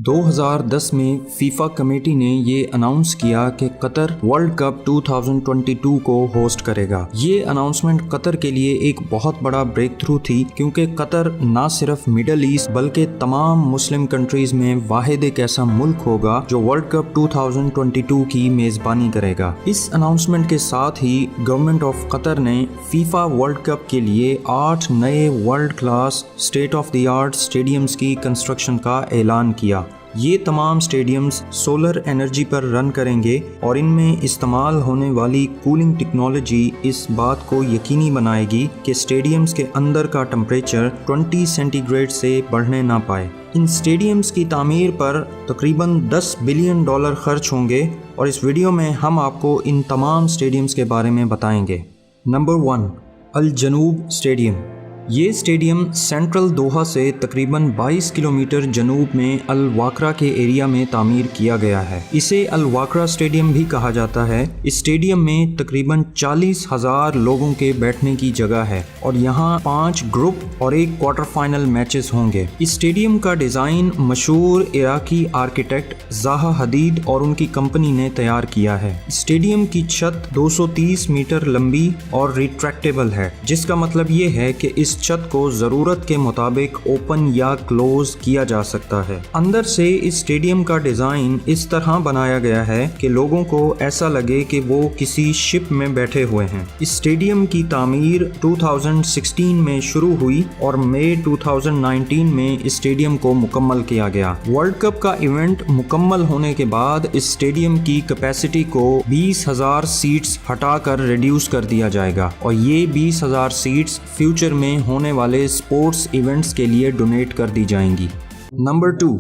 2010 میں FIFA committee نے یہ اناؤنس کیا کہ قطر ورلڈ کپ 2022 کو ہوسٹ کرے گا۔ یہ اناؤنسمنٹ قطر کے لیے ایک بہت بڑا بریک تھرو تھی، کیونکہ قطر نہ صرف مڈل ایسٹ بلکہ تمام مسلم کنٹریز میں واحد ایک ایسا ملک ہوگا جو ورلڈ کپ 2022 کی میزبانی کرے گا۔ اس اناؤنسمنٹ کے ساتھ ہی گورنمنٹ آف قطر نے فیفا ورلڈ کپ کے لیے 8 نئے world class state of the art stadiums کی کنسٹرکشن کا اعلان کیا۔ یہ تمام اسٹیڈیمز سولر انرجی پر رن کریں گے اور ان میں استعمال ہونے والی کولنگ ٹیکنالوجی اس بات کو یقینی بنائے گی کہ اسٹیڈیمز کے اندر کا ٹمپریچر 20 سینٹی گریڈ سے بڑھنے نہ پائے۔ ان اسٹیڈیمز کی تعمیر پر تقریباً $10 بلین خرچ ہوں گے، اور اس ویڈیو میں ہم آپ کو ان تمام اسٹیڈیمز کے بارے میں بتائیں گے۔ Number 1، Al Janoub stadium. یہ اسٹیڈیم سینٹرل دوحہ سے تقریباً 22 کلومیٹر جنوب میں الواقرہ کے ایریا میں تعمیر کیا گیا ہے۔ اسے الواقرہ اسٹیڈیم بھی کہا جاتا ہے۔ اس اسٹیڈیم میں تقریباً 40,000 لوگوں کے بیٹھنے کی جگہ ہے، اور یہاں 5 گروپ اور 1 کوارٹر فائنل میچز ہوں گے۔ اس اسٹیڈیم کا ڈیزائن مشہور عراقی آرکیٹیکٹ زاہا حدید اور ان کی کمپنی نے تیار کیا ہے۔ اسٹیڈیم کی چھت 230 میٹر لمبی اور ریٹریکٹیبل ہے، جس کا مطلب یہ ہے کہ اس چھت کو ضرورت کے مطابق اوپن یا کلوز کیا جا سکتا ہے۔ اندر سے اس اسٹیڈیم کا ڈیزائن اس طرح بنایا گیا ہے کہ لوگوں کو ایسا لگے کہ وہ کسی شپ میں بیٹھے ہوئے ہیں۔ اس اسٹیڈیم کی تعمیر 2016 میں شروع ہوئی اور مئی 2019 میں اس اسٹیڈیم کو مکمل کیا گیا۔ ورلڈ کپ کا ایونٹ مکمل ہونے کے بعد اس اسٹیڈیم کی کیپیسٹی کو 20,000 سیٹس ہٹا کر ریڈیوس کر دیا جائے گا، اور یہ 20,000 سیٹس فیوچر میں ہونے والے سپورٹس ایونٹس کے لیے ڈونیٹ کر دی جائیں گی۔ Number 2،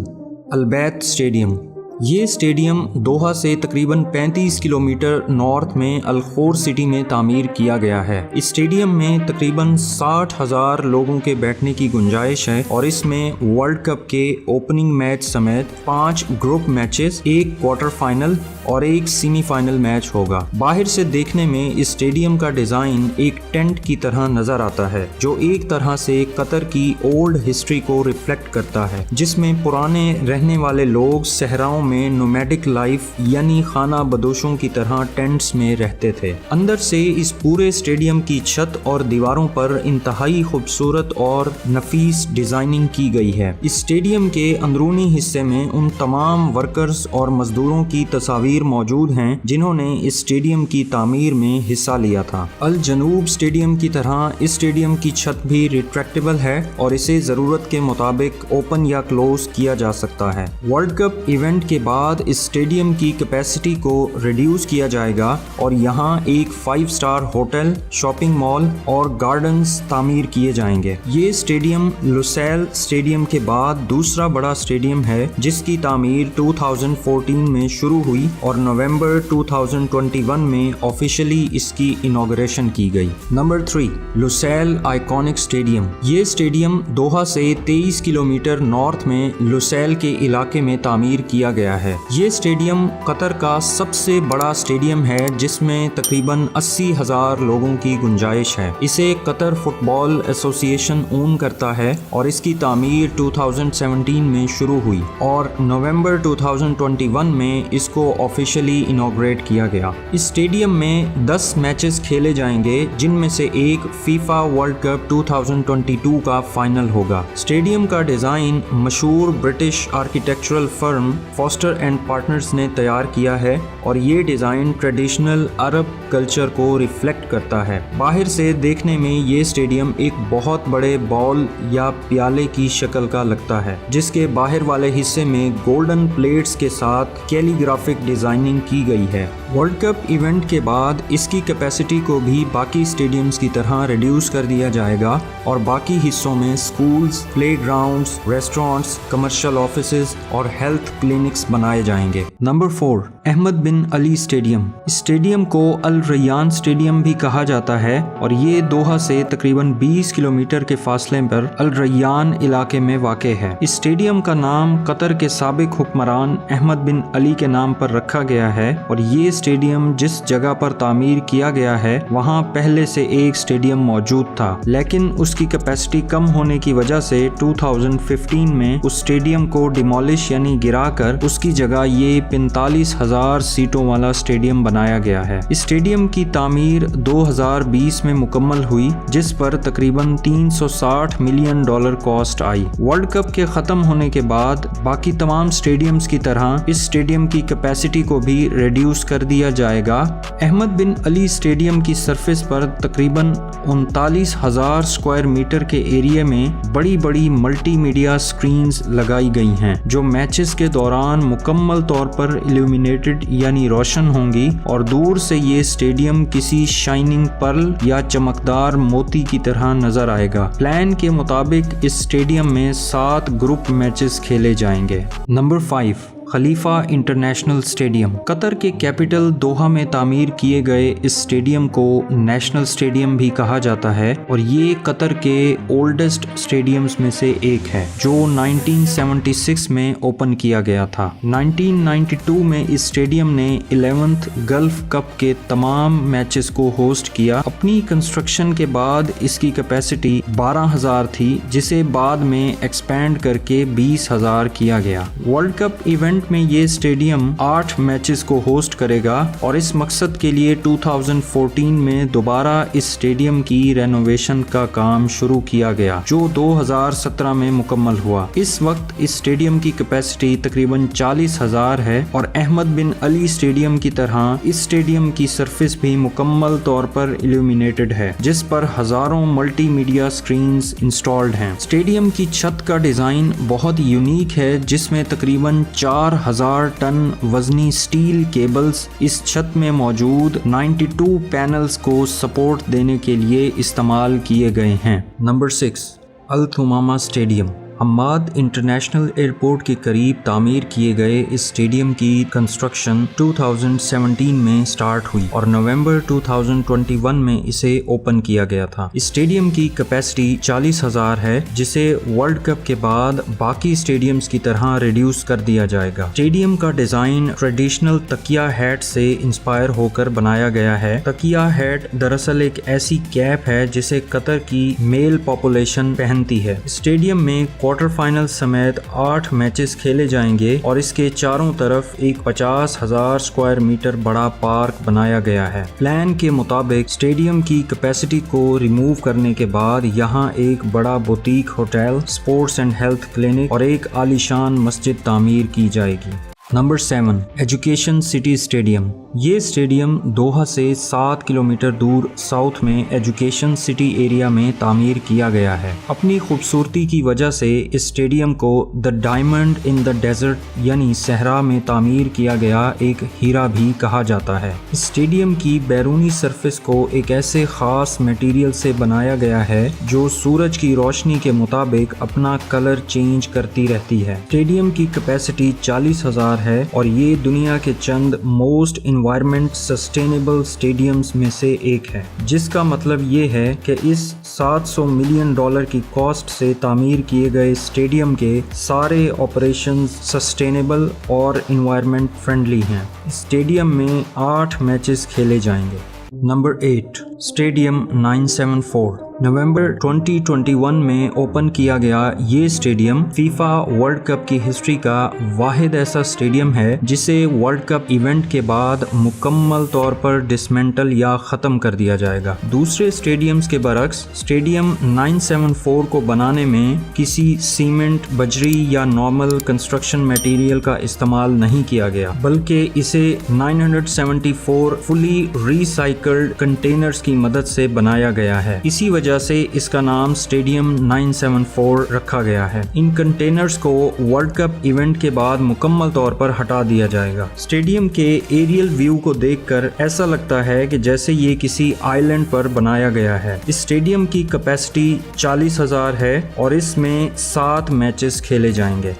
Al Bayt stadium. یہ اسٹیڈیم دوحہ سے تقریباً 35 کلومیٹر نارتھ میں الخور سٹی میں تعمیر کیا گیا ہے۔ اس اسٹیڈیم میں تقریباً 60,000 لوگوں کے بیٹھنے کی گنجائش ہے، اور اس میں ورلڈ کپ کے اوپننگ میچ سمیت 5 گروپ میچز، 1 کوارٹر فائنل اور 1 سیمی فائنل میچ ہوگا۔ باہر سے دیکھنے میں اس اسٹیڈیم کا ڈیزائن ایک ٹینٹ کی طرح نظر آتا ہے، جو ایک طرح سے قطر کی اولڈ ہسٹری کو ریفلیکٹ کرتا ہے، جس میں پرانے رہنے والے لوگ صحراؤں میں نومیڈک لائف یعنی خانہ بدوشوں کی طرح ٹینٹس میں رہتے تھے۔ اندر سے اس پورے اسٹیڈیم کی چھت اور دیواروں پر انتہائی خوبصورت اور نفیس ڈیزائننگ کی گئی ہے۔ اس اسٹیڈیم کے اندرونی حصے میں ان تمام ورکرز اور مزدوروں کی تصاویر موجود ہیں جنہوں نے اس اسٹیڈیم کی تعمیر میں حصہ لیا تھا۔ الجنوب اسٹیڈیم کی طرح اس اسٹیڈیم کی چھت بھی ریٹریکٹیبل ہے، اور اسے ضرورت کے مطابق اوپن یا کلوز کیا جا سکتا ہے۔ ورلڈ کپ ایونٹ کے بعد اس اسٹیڈیم کی کیپیسٹی کو ریڈیوس کیا جائے گا، اور یہاں ایک 5 اسٹار ہوٹل، شاپنگ مال اور گارڈنز تعمیر کیے جائیں گے۔ یہ اسٹیڈیم لوسیل اسٹیڈیم کے بعد دوسرا بڑا اسٹیڈیم ہے جس کی تعمیر 2014 میں شروع ہوئی، اور نومبر 2021 میں آفیشلی اس کی انوگریشن کی گئی۔ Number 3، Lusail iconic stadium. یہ اسٹیڈیم دوحہ سے 23 کلومیٹر نارتھ میں لوسیل کے علاقے میں تعمیر کیا گیا ہے۔ یہ اسٹیڈیم قطر کا سب سے بڑا اسٹیڈیم ہے، جس میں تقریباً 80,000 لوگوں کی گنجائش ہے۔ اسے قطر فٹ بال ایسوسی ایشن اون کرتا ہے، اور اس کی تعمیر 2017 میں شروع ہوئی، اور نومبر 2021 میں اس کو آفیشلی انوگریٹ کیا گیا۔ اس اسٹیڈیم میں 10 میچز کھیلے جائیں گے، جن میں سے ایک فیفا ورلڈ کپ 2022 کا فائنل ہوگا۔ اسٹیڈیم کا ڈیزائن مشہور British architectural firm faster and partners نے تیار کیا ہے، اور یہ ڈیزائن ٹریڈیشنل عرب کلچر کو ریفلیکٹ کرتا ہے۔ باہر سے دیکھنے میں یہ اسٹیڈیم ایک بہت بڑے بال یا پیالے کی شکل کا لگتا ہے، جس کے باہر والے حصے میں گولڈن پلیٹس کے ساتھ کیلی گرافک ڈیزائننگ کی گئی ہے۔ ورلڈ کپ ایونٹ کے بعد اس کی کیپیسٹی کو بھی باقی اسٹیڈیمز کی طرح ریڈیوس کر دیا جائے گا، اور باقی حصوں میں سکولز، پلے گراؤنڈز، ریسٹورانٹس، کمرشل آفیسز اور ہیلتھ کلینکس कॉम्प्लेक्स बनाए जाएंगे। नंबर 4, अहमद बिन अली स्टेडियम। स्टेडियम को अल रैयान स्टेडियम भी कहा जाता है और ये दोहा से तकरीबन 20 किलोमीटर के फासले पर अल रैयान इलाके में वाक़ है। इस स्टेडियम का नाम कतर के साबिक हुक्मरान अहमद बिन अली के नाम पर रखा गया है और ये स्टेडियम जिस जगह पर तामीर किया गया है वहाँ पहले से एक स्टेडियम मौजूद था, लेकिन उसकी कैपेसिटी कम होने की वजह से 2015 में उस स्टेडियम को डिमोलिश यानी गिराकर उसकी जगह ये 45,000 सीटों वाला स्टेडियम बनाया गया है। इस स्टेडियम की तामीर 2020 में मुकम्मल हुई, जिस पर तकरीबन $360 मिलियन कॉस्ट आई। वर्ल्ड कप के खत्म होने के बाद बाकी तमाम स्टेडियम्स की तरह इस स्टेडियम की कैपेसिटी को भी रिड्यूस कर दिया जाएगा। अहमद बिन अली स्टेडियम की सरफेस पर तकरीबन 39,000 स्क्वायर मीटर के एरिया में बड़ी बड़ी मल्टीमीडिया स्क्रीन्स लगाई गई हैं जो मैचेस के दौरान मुकम्मल तौर पर इल्यूमिनेटेड यानी रोशन होंगी और दूर से ये स्टेडियम किसी शाइनिंग पर्ल या चमकदार मोती की तरह नजर आएगा। प्लान के मुताबिक इस स्टेडियम में 7 ग्रुप मैचेस खेले जाएंगे। नंबर 5, खलीफा इंटरनेशनल स्टेडियम। कतर के कैपिटल दोहा में तामीर किए गए इस स्टेडियम को नेशनल स्टेडियम भी कहा जाता है और ये कतर के ओल्डेस्ट स्टेडियम्स में से एक है जो 1976 में ओपन किया गया था। 1992 में इस स्टेडियम ने 11th गल्फ कप के तमाम मैचेस को होस्ट किया। अपनी कंस्ट्रक्शन के बाद इसकी कैपेसिटी 12,000 थी, जिसे बाद में एक्सपैंड करके 20,000 किया गया। वर्ल्ड कप इवेंट में ये स्टेडियम 8 मैचेस को होस्ट करेगा और इस मकसद के लिए 2014 में दोबारा इस स्टेडियम की रेनोवेशन का काम शुरू किया गया जो 2017 में मुकम्मल हुआ। इस वक्त इस स्टेडियम की कैपेसिटी तकरीबन 40,000 है और अहमद बिन अली स्टेडियम की तरह इस स्टेडियम की सरफेस भी मुकम्मल तौर पर इल्यूमिनेटेड है, जिस पर हजारों मल्टीमीडिया स्क्रीन्स इंस्टॉल्ड हैं। स्टेडियम की छत का डिजाइन बहुत यूनिक है, जिसमें तकरीबन 4,000 टन वजनी स्टील केबल्स इस छत में मौजूद 92 पैनल्स को सपोर्ट देने के लिए इस्तेमाल किए गए हैं। Number 6, Al Thumama stadium. Hamad international airport के करीब तामीर किए गए इस स्टेडियम की कंस्ट्रक्शन 2017 में स्टार्ट हुई और नवंबर 2021 में इसे ओपन किया गया था। इस स्टेडियम की कैपेसिटी 40,000 है, जिसे वर्ल्ड कप के बाद बाकी स्टेडियम्स की तरह रिड्यूस कर दिया जाएगा। स्टेडियम का डिजाइन ट्रेडिशनल तकिया हैट से इंस्पायर होकर बनाया गया है। तकिया हैट दरअसल एक ऐसी कैप है जिसे कतर की मेल पॉपुलेशन पहनती है। स्टेडियम में क्वार्टर फाइनल समेत 8 मैचेस खेले जाएंगे और इसके चारों तरफ एक 50,000 स्क्वायर मीटर बड़ा पार्क बनाया गया है। प्लान के मुताबिक स्टेडियम की कैपेसिटी को रिमूव करने के बाद यहाँ एक बड़ा boutique hotel, sports and health clinic और एक आलीशान मस्जिद तामीर की जाएगी। Number 7, education city stadium. ये स्टेडियम दोहा से 7 किलोमीटर दूर साउथ में एजुकेशन सिटी एरिया में तामीर किया गया है। अपनी खूबसूरती की वजह से इस स्टेडियम को the diamond in the desert यानी सहरा में तामीर किया गया एक हीरा भी कहा जाता है। इस स्टेडियम की बैरूनी सरफेस को एक ऐसे खास मटेरियल से बनाया गया है जो सूरज की रोशनी के मुताबिक अपना कलर चेंज करती रहती है। स्टेडियम की कैपेसिटी 40,000 है और ये दुनिया के चंद मोस्ट एनवायरमेंट सस्टेनेबल स्टेडियम्स में से एक है, जिसका मतलब ये है कि इस $700 मिलियन की कॉस्ट से तामीर किए गए स्टेडियम के सारे ऑपरेशंस सस्टेनेबल और एनवायरमेंट फ्रेंडली हैं। स्टेडियम में 8 मैचेस खेले जाएंगे। Number 8, stadium 974। नवंबर 2021 में ओपन किया गया ये स्टेडियम फीफा वर्ल्ड कप की हिस्ट्री का वाहिद ऐसा स्टेडियम है जिसे वर्ल्ड कप इवेंट के बाद मुकम्मल तौर पर डिसमेंटल या ख़त्म कर दिया जाएगा। दूसरे स्टेडियम्स के बरक्स स्टेडियम 974 को बनाने में किसी सीमेंट, बजरी या नॉर्मल कंस्ट्रक्शन मटेरियल का इस्तेमाल नहीं किया गया, बल्कि इसे 974 फुली रिसाइकल्ड कंटेनर्स की मदद से बनाया गया है। इसी वजह से इसका नाम स्टेडियम 974 रखा गया है। इन कंटेनर्स को वर्ल्ड कप इवेंट के बाद मुकम्मल तौर पर हटा दिया जाएगा। स्टेडियम के एरियल व्यू को देखकर ऐसा लगता है कि जैसे ये किसी आइलैंड पर बनाया गया है। इस स्टेडियम की कैपेसिटी 40,000 है और इसमें 7 मैचेस खेले जाएंगे।